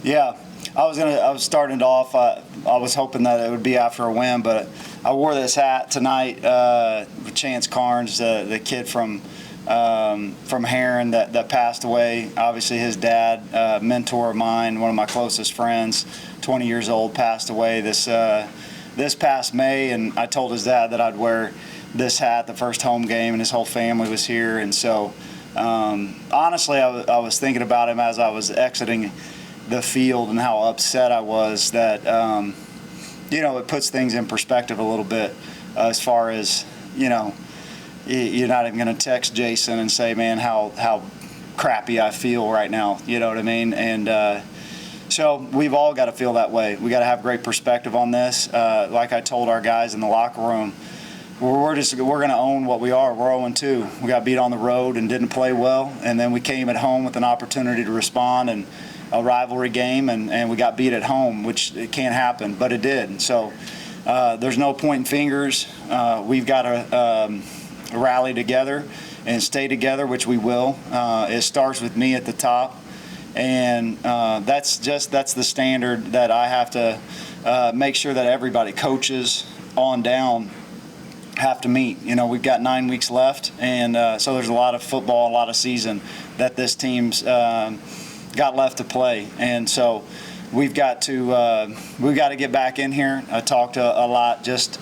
Yeah, I was starting it off. I was hoping that it would be after a win, but I wore this hat tonight with Chance Carnes, the kid from Heron that passed away. Obviously, his dad, mentor of mine, one of my closest friends, 20 years old, passed away this past May, and I told his dad that I'd wear this hat the first home game, and his whole family was here, and so honestly, I was thinking about him as I was exiting the field and how upset I was that, it puts things in perspective a little bit as far as, you're not even going to text Jason and say, man, how crappy I feel right now. You know what I mean? And so we've all got to feel that way. We got to have great perspective on this. Like I told our guys in the locker room, we're going to own what we are. We're 0-2. We got beat on the road and didn't play well, and then we came at home with an opportunity to respond and a rivalry game, and we got beat at home, which it can't happen, but it did. So there's no pointing fingers. We've got to rally together and stay together, which we will. It starts with me at the top, and that's the standard that I have to make sure that everybody, coaches on down, have to meet. We've got 9 weeks left, and so there's a lot of football, a lot of season that this team's got left to play, and so we've got to get back in here. I talked a lot just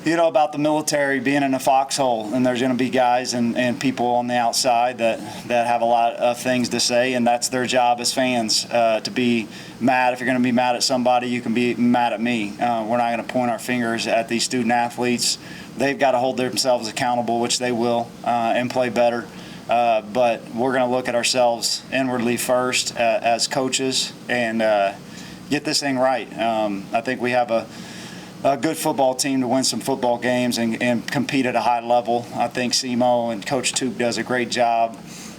about the military being in a foxhole, and there's going to be guys and people on the outside that have a lot of things to say, and that's their job as fans, to be mad. If you're going to be mad at somebody, you can be mad at me. We're not going to point our fingers at these student athletes. They've got to hold themselves accountable, which they will, and play better. But we're going to look at ourselves inwardly first as coaches and get this thing right. I think we have a good football team to win some football games and compete at a high level. I think SEMO and Coach Took does a great job.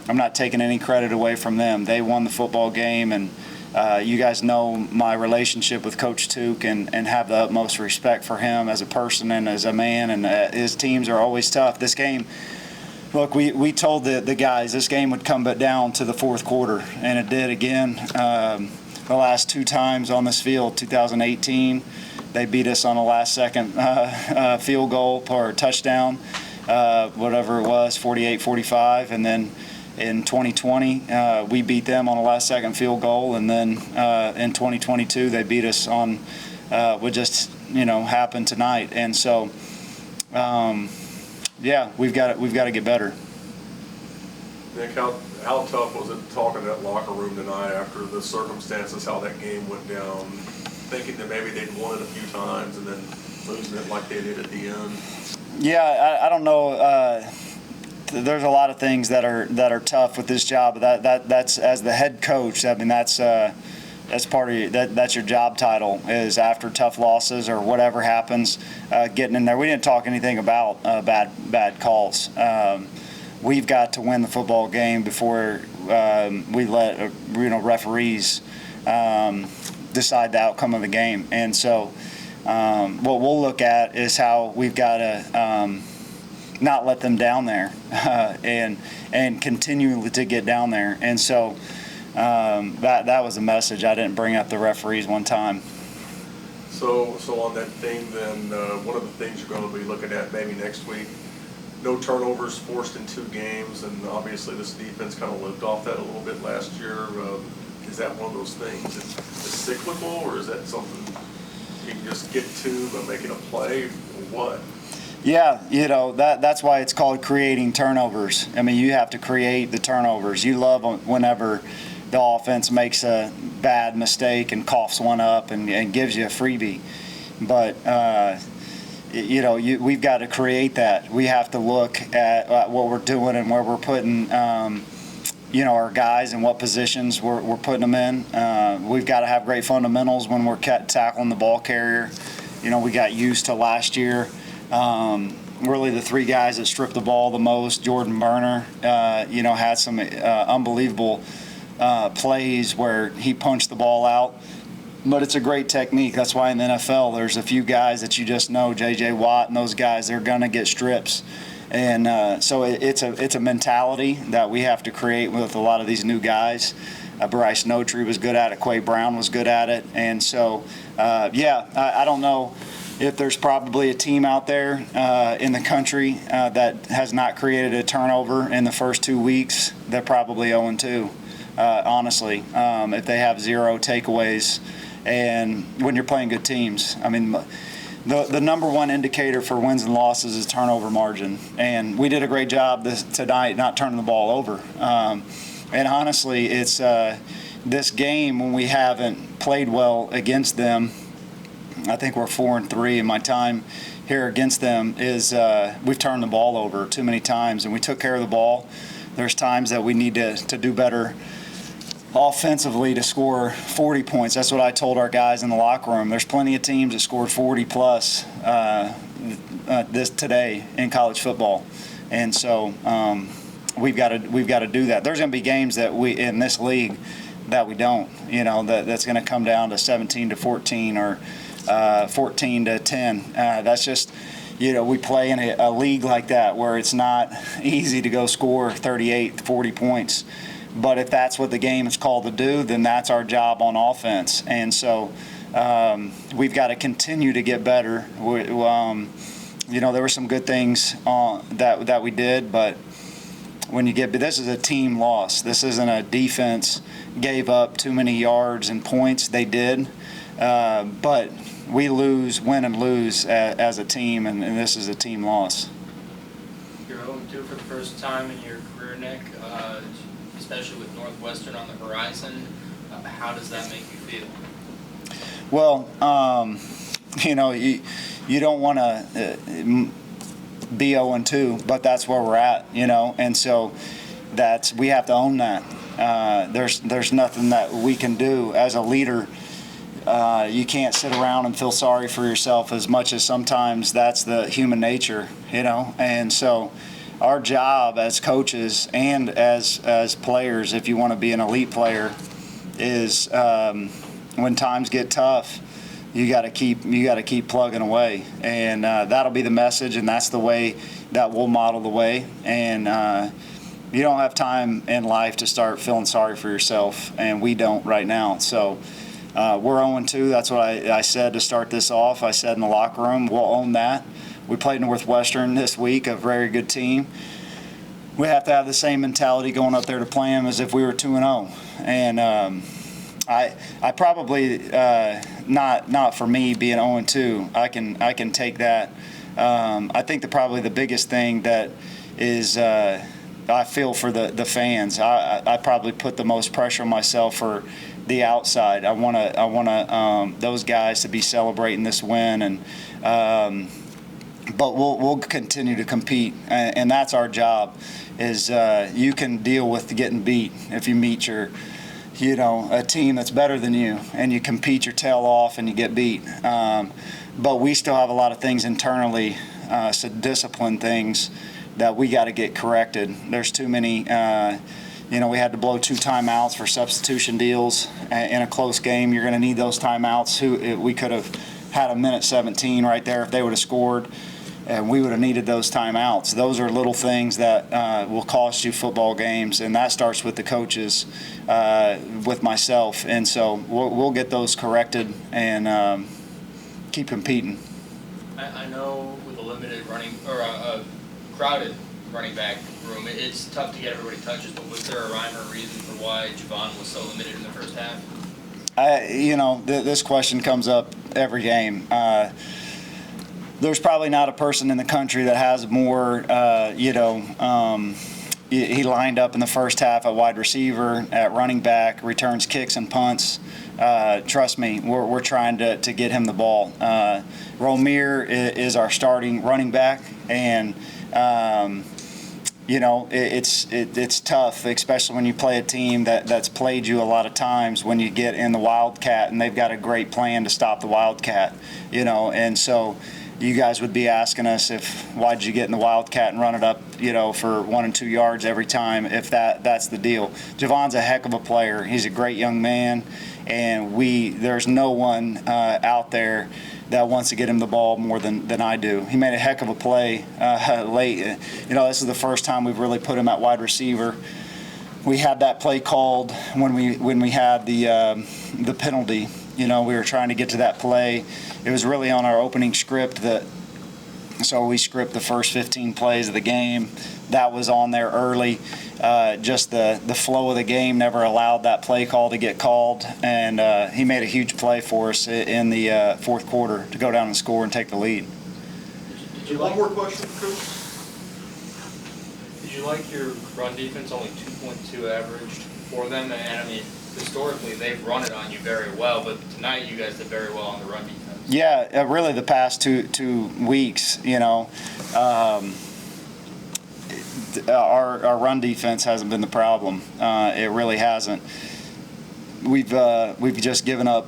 I'm not taking any credit away from them. They won the football game, and you guys know my relationship with Coach Took and have the utmost respect for him as a person and as a man, and his teams are always tough. This game, look, we told the guys this game would come down to the fourth quarter, and it did again. The last two times on this field, 2018, they beat us on a last-second field goal or touchdown, whatever it was, 48-45. And then in 2020, we beat them on a last-second field goal. And then in 2022, they beat us on what just happened tonight. And so, we've got to get better. Nick, how tough was it talking to that locker room tonight after the circumstances, how that game went down, thinking that maybe they'd won it a few times and then losing it like they did at the end? Yeah, I don't know. There's a lot of things that are tough with this job. That's as the head coach. I mean, that's part of that's your job title, is after tough losses or whatever happens, getting in there. We didn't talk anything about bad calls. We've got to win the football game before we let referees decide the outcome of the game. And so what we'll look at is how we've got to not let them down there and continue to get down there. And so that was a message. I didn't bring up the referees one time. So on that theme, then one of the things you're going to be looking at maybe next week, no turnovers forced in 2 games, and obviously this defense kind of lived off that a little bit last year. Is that one of those things? Is it cyclical, or is that something you can just get to by making a play, or what? Yeah, that's why it's called creating turnovers. I mean, you have to create the turnovers. You love whenever the offense makes a bad mistake and coughs one up and gives you a freebie. But we've got to create that. We have to look at what we're doing and where we're putting, our guys and what positions we're putting them in. We've got to have great fundamentals when we're tackling the ball carrier. We got used to last year. Really the 3 guys that stripped the ball the most, Jordan Burner, had some unbelievable plays where he punched the ball out. But it's a great technique. That's why in the NFL there's a few guys that you just know, J.J. Watt and those guys, they're going to get strips. And so it's a mentality that we have to create with a lot of these new guys. Bryce Notary was good at it. Quay Brown was good at it. And so, I don't know if there's probably a team out there in the country that has not created a turnover in the first 2 weeks. They're probably 0-2, honestly, if they have 0 takeaways. And when you're playing good teams, I mean, the number one indicator for wins and losses is turnover margin. And we did a great job tonight not turning the ball over. And honestly, it's this game when we haven't played well against them. I think we're 4-3, and my time here against them is we've turned the ball over too many times, and we took care of the ball. There's times that we need to do better offensively to score 40 points. That's what I told our guys in the locker room. There's plenty of teams that scored 40 plus this today in college football, and so we've got to do that. There's going to be games that we in this league that we don't. That's going to come down to 17-14 or 14-10. That's just, we play in a league like that where it's not easy to go score 38, 40 points. But if that's what the game is called to do, then that's our job on offense. And so we've got to continue to get better. There were some good things that we did, but this is a team loss. This isn't a defense gave up too many yards and points. They did. But we win and lose as a team, and this is a team loss. You're 0-2 for the first time in your career, Nick, especially with Northwestern on the horizon. How does that make you feel? Well, you don't want to be 0-2, but that's where we're at, and so we have to own that. There's nothing that we can do as a leader. You can't sit around and feel sorry for yourself as much as sometimes that's the human nature, and so our job as coaches and as players, if you want to be an elite player, is when times get tough, you got to keep plugging away, and that'll be the message, and that's the way that we'll model the way. And you don't have time in life to start feeling sorry for yourself, and we don't right now. So we're 0-2. That's what I said to start this off. I said in the locker room, we'll own that. We played Northwestern this week, a very good team. We have to have the same mentality going up there to play them as if we were 2-0. And I probably not for me being 0-2. I can take that. I think probably the biggest thing that is I feel for the fans. I probably put the most pressure on myself for the outside. I want those guys to be celebrating this win, and but we'll continue to compete, and that's our job. Is you can deal with getting beat if you meet a team that's better than you, and you compete your tail off and you get beat. But we still have a lot of things internally, some discipline things that we got to get corrected. There's too many. We had to blow 2 timeouts for substitution deals in a close game. You're going to need those timeouts. We could have had a minute 17 right there if they would have scored, and we would have needed those timeouts. Those are little things that will cost you football games, and that starts with the coaches, with myself. And so we'll get those corrected and keep competing. I know with a limited a crowded running back room, it's tough to get everybody touches, but was there a rhyme or reason for why Javon was so limited in the first half? This question comes up every game. There's probably not a person in the country that has more, he lined up in the first half at wide receiver, at running back, returns kicks and punts. Trust me, we're trying to get him the ball. Romir is our starting running back, and it's tough, especially when you play a team that's played you a lot of times when you get in the Wildcat, and they've got a great plan to stop the Wildcat, and so you guys would be asking us why'd you get in the Wildcat and run it up, for 1 and 2 yards every time, if that's the deal. Javon's a heck of a player. He's a great young man, and there's no one out there that wants to get him the ball more than I do. He made a heck of a play late. This is the first time we've really put him at wide receiver. we had that play called when we had the penalty. We were trying to get to that play. It was really on our opening script so we script the first 15 plays of the game. That was on there early. Just the flow of the game never allowed that play call to get called, and he made a huge play for us in the fourth quarter to go down and score and take the lead. One more question, Coach? Did you like your run defense, only 2.2 averaged for them? And I mean, historically, they've run it on you very well, but tonight you guys did very well on the run defense. Yeah, really the past two weeks, our run defense hasn't been the problem. It really hasn't. We've just given up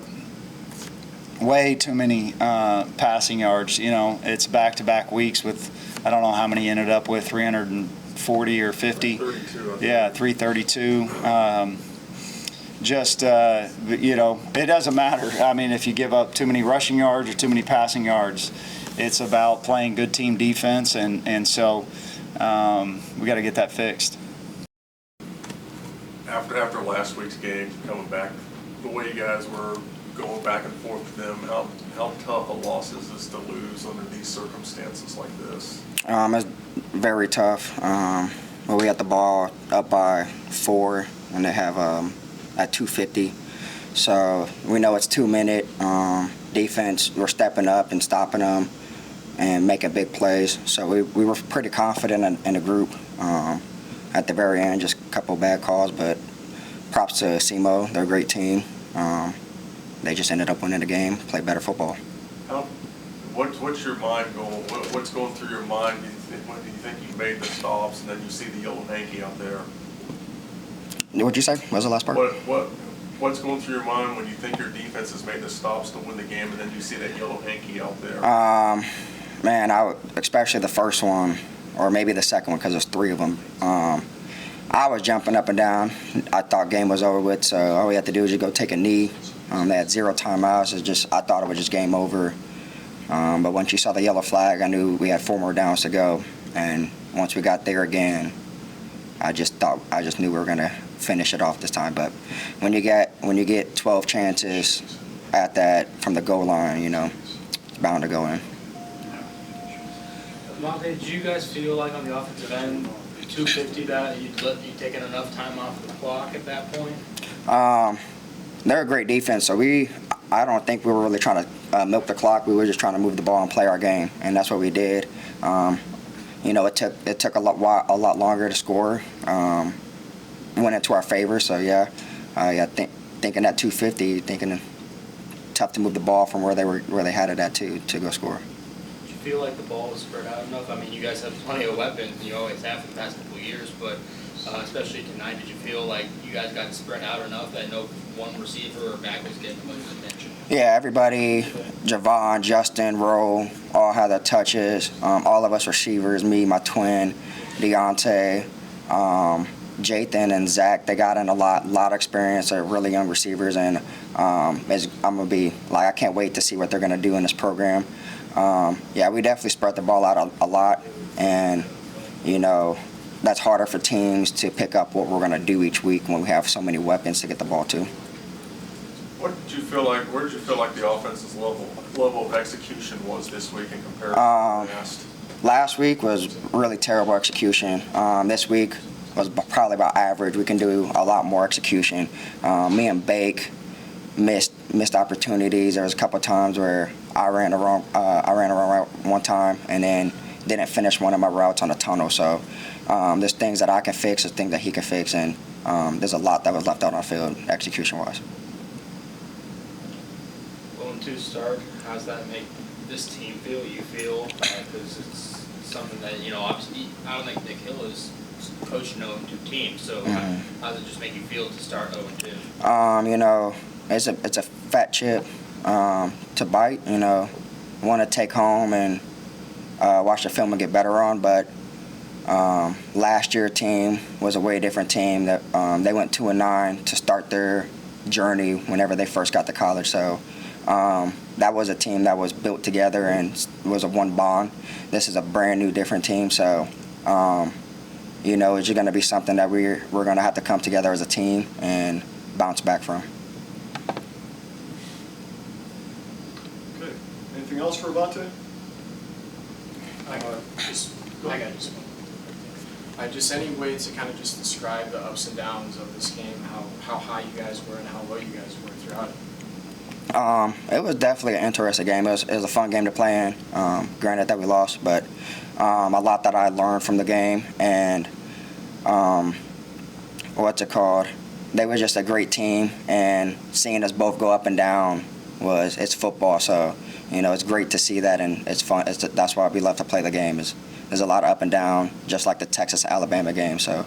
way too many passing yards. It's back-to-back weeks with, I don't know how many ended up with, 340 or 50. 332. Yeah, 332. It doesn't matter. I mean, if you give up too many rushing yards or too many passing yards, it's about playing good team defense, and so we got to get that fixed. After last week's game, coming back, the way you guys were going back and forth with them, how tough a loss is this to lose under these circumstances like this? It's very tough. But we got the ball up by 4 when they have at 2:50. So we know it's 2-minute defense. We're stepping up and stopping them and making big plays. So we were pretty confident in the group at the very end. Just a couple bad calls, but props to SEMO. They're a great team. They just ended up winning the game, played better football. What's your mind going? What's going through your mind when you think you made the stops and then you see the yellow hanky out there? What'd you say? What was the last part? What's going through your mind when you think your defense has made the stops to win the game and then you see that yellow hanky out there? Man, especially the first one, or maybe the second one, because there's 3 of them. I was jumping up and down. I thought game was over with, so all we had to do was just go take a knee. They had 0 timeouts. I thought it was just game over. But once you saw the yellow flag, I knew we had 4 more downs to go. And once we got there again, I just knew we were gonna finish it off this time. But when you get 12 chances at that from the goal line, it's bound to go in. Avante, did you guys feel like on the offensive end, 250, that you'd taken enough time off the clock at that point? They're a great defense, so I don't think we were really trying to milk the clock. We were just trying to move the ball and play our game, and that's what we did. It took a lot longer to score. Went into our favor, so thinking at 250, tough to move the ball from where they had it at to go score. Did you feel like the ball was spread out enough? I mean, you guys have plenty of weapons, and you always have for the past couple of years, but especially tonight, did you feel like you guys got spread out enough that no one receiver or back was getting much attention? Yeah, everybody, Javon, Justin, Rowe, all had their touches. All of us receivers, me, my twin, Deontay, Jathan, and Zach, they got in a lot of experience. They're really young receivers, and I'm gonna be like, I can't wait to see what they're gonna do in this program. We definitely spread the ball out a lot, and that's harder for teams to pick up what we're gonna do each week when we have so many weapons to get the ball to. Where did you feel like the offense's level of execution was this week in comparison to the past? Last week was really terrible execution. This week was probably about average. We can do a lot more execution. Me and Bake missed opportunities. There was a couple of times where I ran a wrong route one time and then didn't finish one of my routes on the tunnel. So there's things that I can fix, there's things that he can fix, and there's a lot that was left out on the field execution-wise. 0-2 start, how's that make this team feel? You feel because it's something that obviously I don't think Nick Hill is coaching 0-2 teams. So how does it just make you feel to start 0-2? It's a fat chip to bite. Want to take home and watch the film and get better on. But last year's team was a way different team. That they went 2-9 to start their journey whenever they first got to college. So. That was a team that was built together and was a one bond. This is a brand new, different team. So, you know, it's going to be something that we're going to have to come together as a team and bounce back from. Okay. Anything else for Avante? I got just one. Just any way to kind of just describe the ups and downs of this game, how high you guys were and how low you guys were throughout it. It was definitely an interesting game. It was a fun game to play in. Granted that we lost, but a lot that I learned from the game, and they were just a great team, and seeing us both go up and down it's football, so you know it's great to see that, and it's fun. That's why we love to play the game. There's a lot of up and down, just like the Texas-Alabama game, so